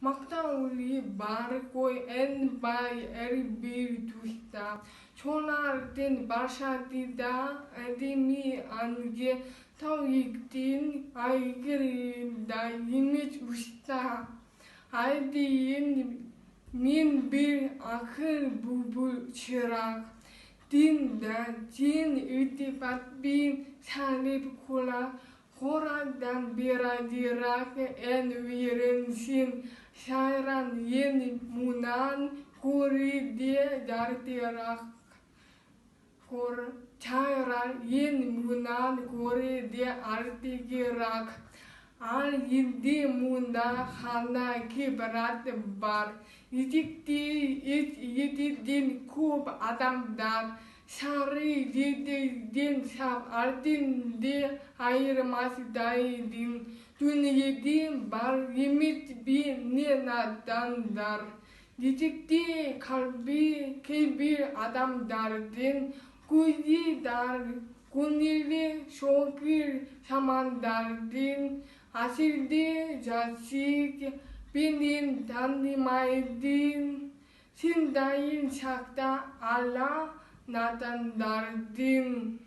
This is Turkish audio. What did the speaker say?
Maqtauli barqoy en bay bir tusta. Çonarden başadida edemi ange taviktin aygırda yemiş usta. Aydiyin min bir akır bubul çırak. Din itibat bin salib kula. Koradan biradirak en virensin. Şairan yeni munan kuri diye dartirak. Şairan yeni munan kuri diye artikirak. Al yedi munda hana kibrat bar. Yedidin kub adamdan. Sari yedidin sab ardin de ayırmaz daydin. Dün yedin bar yemit bir nenadanlar. Didikti kalbi kebir adamdardin. Kuyi dar kunili şokir şamandardin. Asildi jasik binin tanımaydin. Sindayin şakta Allah natandardin.